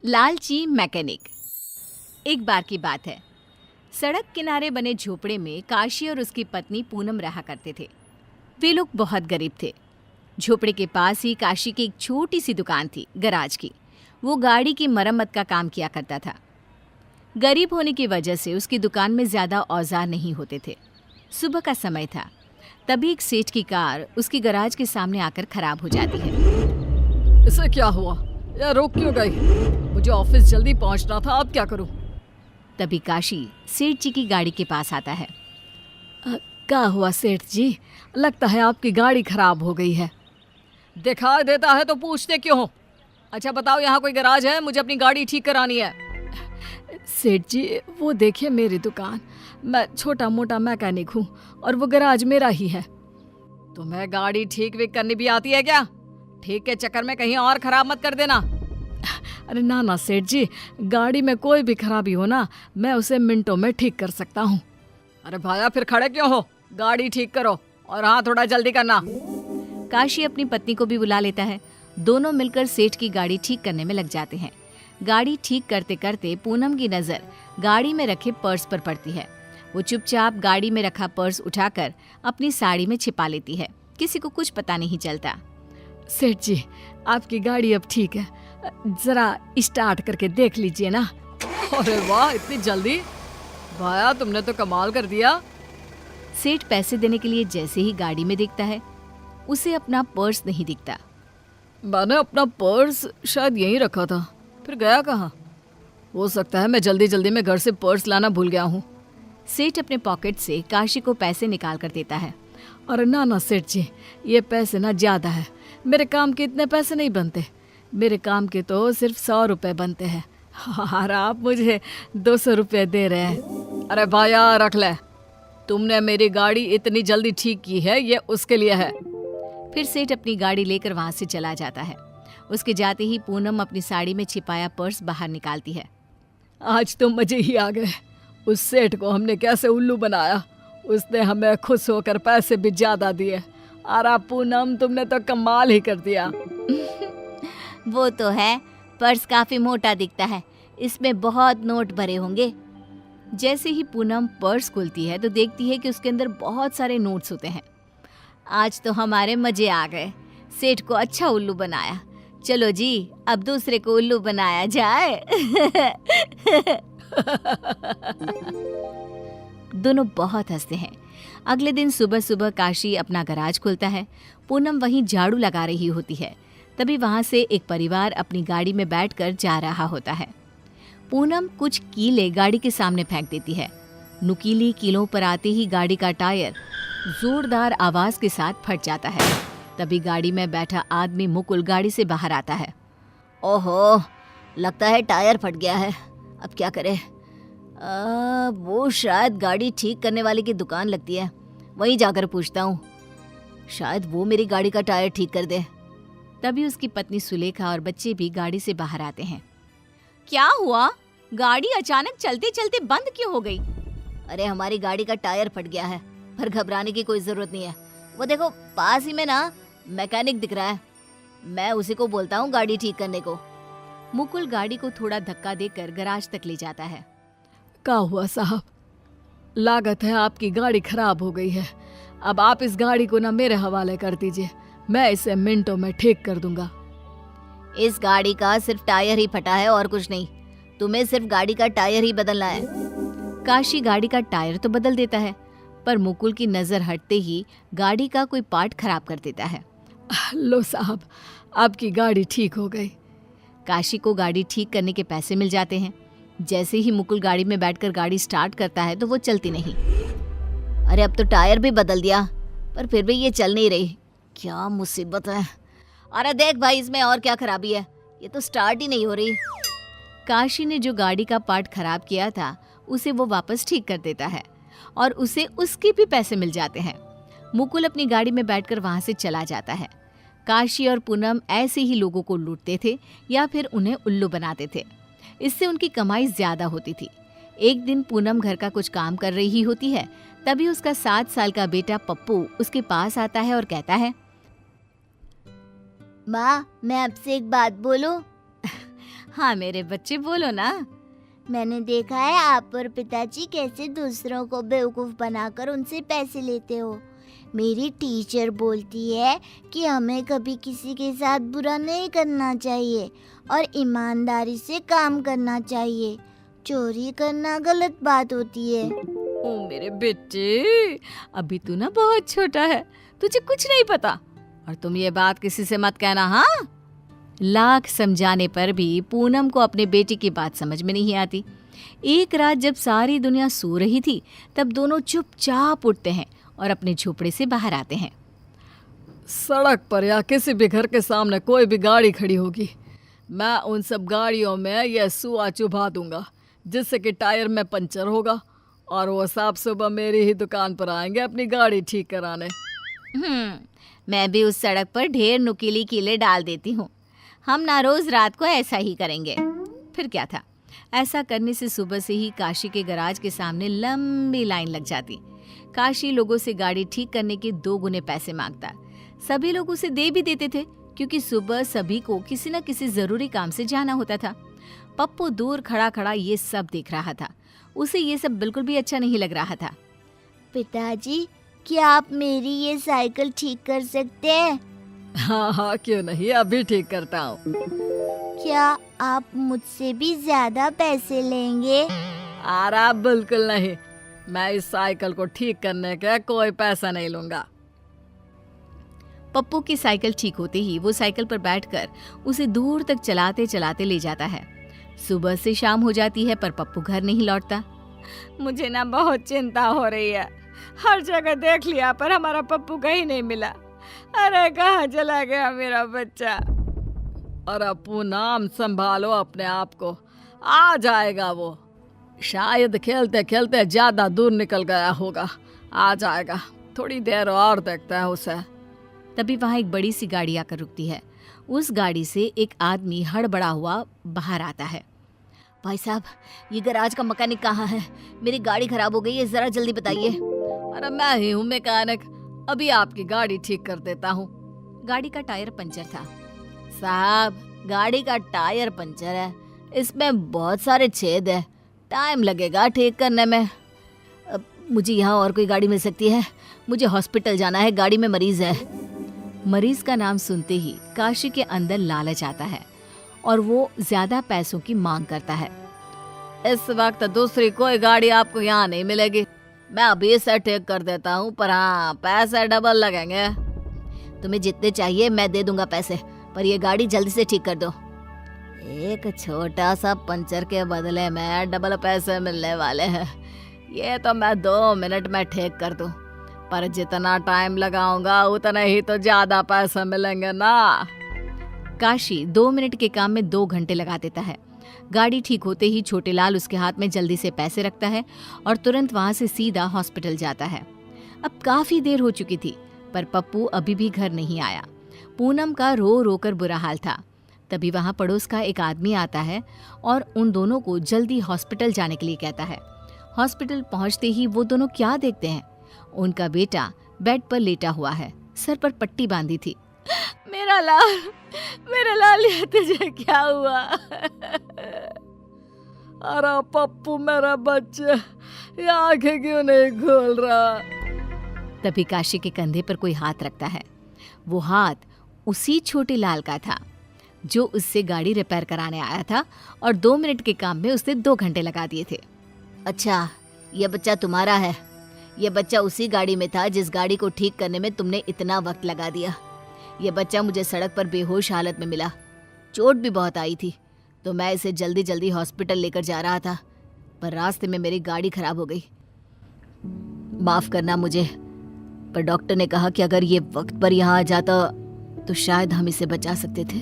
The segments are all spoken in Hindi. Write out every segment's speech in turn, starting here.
लालची मैकेनिक। एक बार की बात है, सड़क किनारे बने झोपड़े में काशी और उसकी पत्नी पूनम रहा करते थे। वे लोग बहुत गरीब थे। झोपड़े के पास ही काशी की एक छोटी सी दुकान थी, गराज की। वो गाड़ी की मरम्मत का काम किया करता था। गरीब होने की वजह से उसकी दुकान में ज़्यादा औजार नहीं होते थे। सुबह का समय था, तभी एक सेठ की कार उसकी गराज के सामने आकर खराब हो जाती है। इसे क्या हुआ? या रुक क्यों गई? मुझे ऑफिस जल्दी पहुंचना था, अब क्या करूं? तभी काशी सेठ जी की गाड़ी के पास आता है। क्या हुआ सेठ जी? लगता है आपकी गाड़ी खराब हो गई है। दिखाई देता है तो पूछते क्यों हो? अच्छा बताओ, यहाँ कोई गैराज है? मुझे अपनी गाड़ी ठीक करानी है। सेठ जी, वो देखिए मेरी दुकान। मैं छोटा मोटा मैकेनिक हूँ और वो गैराज मेरा ही है। तुम्हें गाड़ी ठीक विक करनी भी आती है क्या? ठीक के चक्कर में कहीं और खराब मत कर देना। अरे ना ना सेठ जी, गाड़ी में कोई भी खराबी हो ना, मैं उसे मिनटों में ठीक कर सकता हूँ। अरे भाया, फिर खड़े क्यों हो? गाड़ी ठीक करो, और हाँ, थोड़ा जल्दी करना। काशी अपनी पत्नी को भी बुला लेता है। दोनों मिलकर सेठ की गाड़ी ठीक करने में लग जाते हैं। गाड़ी ठीक करते करते पूनम की नज़र गाड़ी में रखे पर्स पर पड़ती है। वो चुपचाप गाड़ी में रखा पर्स उठाकर अपनी साड़ी में छिपा लेती है। किसी को कुछ पता नहीं चलता। सेठ जी, आपकी गाड़ी अब ठीक है, जरा स्टार्ट करके देख लीजिए ना। अरे वाह, इतनी जल्दी! भाया, तुमने तो कमाल कर दिया। सेठ पैसे देने के लिए जैसे ही गाड़ी में देखता है, उसे अपना पर्स नहीं दिखता। मैंने अपना पर्स शायद यहीं रखा था, फिर गया कहाँ? हो सकता है मैं जल्दी जल्दी में घर से पर्स लाना भूल गया हूँ। सेठ अपने पॉकेट से काशी को पैसे निकाल कर देता है। अरे ना ना सेठ जी, ये पैसे ना ज़्यादा है। मेरे काम के इतने पैसे नहीं बनते। मेरे काम के तो सिर्फ 100 रुपये बनते हैं, और आप मुझे 200 रुपये दे रहे हैं। अरे भाया, रख ले। तुमने मेरी गाड़ी इतनी जल्दी ठीक की है, ये उसके लिए है। फिर सेठ अपनी गाड़ी लेकर वहाँ से चला जाता है। उसके जाते ही पूनम अपनी साड़ी में छिपाया पर्स बाहर निकालती है। आज तो मजे ही आ गए। उस सेठ को हमने कैसे उल्लू बनाया। उसने हमें खुश होकर पैसे भी ज़्यादा दिए। अरे पूनम, तुमने तो कमाल ही कर दिया। वो तो है, पर्स काफी मोटा दिखता है, इसमें बहुत नोट भरे होंगे। जैसे ही पूनम पर्स खोलती है तो देखती है कि उसके अंदर बहुत सारे नोट्स होते हैं। आज तो हमारे मजे आ गए, सेठ को अच्छा उल्लू बनाया। चलो जी, अब दूसरे को उल्लू बनाया जाए। दोनों बहुत हंसते हैं। अगले दिन सुबह सुबह काशी अपना गराज खोलता है। पूनम वहीं झाड़ू लगा रही होती है। तभी वहां से एक परिवार अपनी गाड़ी में बैठकर जा रहा होता है। पूनम कुछ कीले गाड़ी के सामने फेंक देती है। नुकीली कीलों पर आते ही गाड़ी का टायर जोरदार आवाज के साथ फट जाता है। तभी गाड़ी में बैठा आदमी मुकुल गाड़ी से बाहर आता है। ओहो, लगता है टायर फट गया है, अब क्या करें? वो शायद गाड़ी ठीक करने वाले की दुकान लगती है, वहीं जाकर पूछता हूँ, शायद वो मेरी गाड़ी का टायर ठीक कर दे। तभी उसकी पत्नी सुलेखा और बच्चे भी गाड़ी से बाहर आते हैं। क्या हुआ? गाड़ी अचानक चलते चलते बंद क्यों हो गई? अरे हमारी गाड़ी का टायर फट गया है, पर घबराने की कोई जरूरत नहीं है। वो देखो, पास ही में ना मैकेनिक दिख रहा है, मैं उसी को बोलता हूँ गाड़ी ठीक करने को। मुकुल गाड़ी को थोड़ा धक्का देकर गराज तक ले जाता है। क्या हुआ साहब? लागत है आपकी गाड़ी खराब हो गई है। अब आप इस गाड़ी को ना मेरे हवाले कर दीजिए, मैं इसे मिनटों में ठीक कर दूंगा। इस गाड़ी का सिर्फ टायर ही फटा है और कुछ नहीं, तुम्हें सिर्फ गाड़ी का टायर ही बदलना है। काशी गाड़ी का टायर तो बदल देता है, पर मुकुल की नजर हटते ही गाड़ी का कोई पार्ट खराब कर देता है। लो साहब, आपकी गाड़ी ठीक हो गई। काशी को गाड़ी ठीक करने के पैसे मिल जाते हैं। जैसे ही मुकुल गाड़ी में बैठकर गाड़ी स्टार्ट करता है तो वो चलती नहीं। अरे अब तो टायर भी बदल दिया, पर फिर भी ये चल नहीं रही, क्या मुसीबत है। अरे देख भाई, इसमें और क्या खराबी है, ये तो स्टार्ट ही नहीं हो रही। काशी ने जो गाड़ी का पार्ट खराब किया था उसे वो वापस ठीक कर देता है और उसे उसके भी पैसे मिल जाते हैं। मुकुल अपनी गाड़ी में बैठकर वहां से चला जाता है। काशी और पूनम ऐसे ही लोगों को लूटते थे या फिर उन्हें उल्लू बनाते थे। इससे उनकी कमाई ज्यादा होती थी। एक दिन पूनम घर का कुछ काम कर रही होती है, तभी उसका 7 साल का बेटा पप्पू उसके पास आता है और कहता है, माँ, मैं आपसे एक बात बोलूं? हाँ मेरे बच्चे, बोलो ना। मैंने देखा है आप और पिताजी कैसे दूसरों को बेवकूफ़ बनाकर उनसे पैसे लेते हो। मेरी टीचर बोलती है कि हमें कभी किसी के साथ बुरा नहीं करना चाहिए और ईमानदारी से काम करना चाहिए। चोरी करना गलत बात होती है। ओ मेरे बेटे, अभी तू ना बहुत छोटा है, तुझे कुछ नहीं पता, और तुम ये बात किसी से मत कहना, हाँ। लाख समझाने पर भी पूनम को अपने बेटे की बात समझ में नहीं आती। एक रात जब सारी दुनिया सो रही थी, तब दोनों चुपचाप उठते हैं और अपने झोपड़े से बाहर आते हैं। सड़क पर या किसी भी घर के सामने कोई भी गाड़ी खड़ी होगी, मैं उन सब गाड़ियों में यह सुआ चुभा दूंगा, जिससे कि टायर में पंचर होगा और वो सब सुबह मेरी ही दुकान पर आएंगे अपनी गाड़ी ठीक कराने। मैं भी उस सड़क पर ढेर नुकीली कीले डाल देती हूँ। हम ना रोज रात को ऐसा ही करेंगे। फिर क्या था, ऐसा करने से सुबह से ही काशी के गैराज के सामने लंबी लाइन लग जाती। काशी लोगों से गाड़ी ठीक करने के 2 गुने पैसे मांगता। सभी लोग उसे दे भी देते थे, क्योंकि सुबह सभी को किसी न किसी जरूरी काम से जाना होता था। पप्पू दूर खड़ा खड़ा ये सब देख रहा था। उसे ये सब बिल्कुल भी अच्छा नहीं लग रहा था। पिताजी, क्या आप मेरी ये साइकिल ठीक कर सकते हैं? हाँ हाँ, क्यों नहीं, अभी ठीक करता हूँ। क्या आप मुझसे भी ज्यादा पैसे लेंगे? अरे बिल्कुल नहीं, मैं इस साइकिल को ठीक करने का कोई पैसा नहीं लूंगा। पप्पू की साइकिल ठीक होते ही वो साइकिल पर बैठकर उसे दूर तक चलाते चलाते ले जाता है। सुबह से शाम हो जाती है, पर पप्पू घर नहीं लौटता। मुझे ना बहुत चिंता हो रही है। हर जगह देख लिया, पर हमारा पप्पू कहीं नहीं मिला। अरे कहाँ चला गया मेरा बच्चा? अरे पूनम, संभालो अपने आप को, आ जाएगा वो। शायद खेलते खेलते ज्यादा दूर निकल गया होगा, आ जाएगा। थोड़ी देर और देखता है उसे। तभी वहाँ एक बड़ी सी गाड़ी आकर रुकती है। उस गाड़ी से एक आदमी हड़बड़ा हुआ बाहर आता है। भाई साहब, ये गैराज का मैकेनिक कहाँ है? मेरी गाड़ी खराब हो गई है, जरा जल्दी बताइए। अरे मैं ही हूँ मैकेनिक, अभी आपकी गाड़ी ठीक कर देता हूँ। गाड़ी का टायर पंचर था। साहब, गाड़ी का टायर पंचर है, इसमें बहुत सारे छेद है, टाइम लगेगा ठीक करने में। मुझे यहाँ और कोई गाड़ी मिल सकती है? मुझे हॉस्पिटल जाना है, गाड़ी में मरीज है। मरीज का नाम सुनते ही काशी के अंदर लालच आता है और वो ज्यादा पैसों की मांग करता है। इस वक्त दूसरी कोई गाड़ी आपको यहाँ नहीं मिलेगी, मैं अभी इसे ठीक कर देता हूँ, पर हाँ, पैसे डबल लगेंगे। तुम्हें जितने चाहिए मैं दे दूंगा पैसे, पर ये गाड़ी जल्दी से ठीक कर दो। एक छोटा सा पंचर के बदले में डबल पैसे मिलने वाले हैं। ये तो मैं 2 मिनट में ठीक कर दूं, पर जितना टाइम लगाऊंगा उतना ही तो ज्यादा पैसे मिलेंगे ना। काशी 2 मिनट के काम में 2 घंटे लगा देता है। गाड़ी ठीक होते ही छोटे लाल उसके हाथ में जल्दी से पैसे रखता है और तुरंत वहां से सीधा हॉस्पिटल जाता है। अब काफी देर हो चुकी थी, पर पप्पू अभी भी घर नहीं आया। पूनम का रो रो कर बुरा हाल था। तभी वहां पड़ोस का एक आदमी आता है और उन दोनों को जल्दी हॉस्पिटल जाने के लिए कहता है। हॉस्पिटल पहुंचते ही वो दोनों क्या देखते हैं, उनका बेटा बेड पर लेटा हुआ है, सर पर पट्टी बांधी थी। मेरा लाल, ये तुझे क्या हुआ? अरे पप्पू मेरा बच्चा, ये आंखें क्यों नहीं खोल रहा? तभी काशी के कंधे पर कोई हाथ रखता है। वो हाथ उसी छोटे लाल का था जो उससे गाड़ी रिपेयर कराने आया था और 2 मिनट के काम में उसने 2 घंटे लगा दिए थे। अच्छा, ये बच्चा तुम्हारा है? ये बच्चा उसी गाड़ी में था जिस गाड़ी को ठीक करने में तुमने इतना वक्त लगा दिया। ये बच्चा मुझे सड़क पर बेहोश हालत में मिला, चोट भी बहुत आई थी, तो मैं इसे जल्दी जल्दी हॉस्पिटल लेकर जा रहा था, पर रास्ते में मेरी गाड़ी खराब हो गई। माफ करना मुझे, पर डॉक्टर ने कहा कि अगर ये वक्त पर यहाँ आ जाता तो शायद हम इसे बचा सकते थे।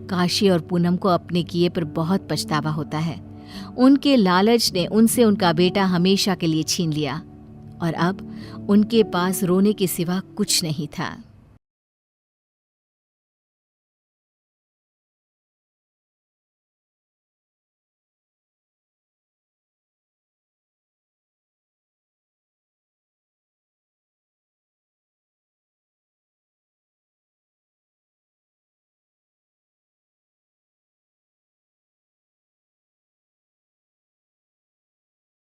काशी और पूनम को अपने किए पर बहुत पछतावा होता है। उनके लालच ने उनसे उनका बेटा हमेशा के लिए छीन लिया और अब उनके पास रोने के सिवा कुछ नहीं था।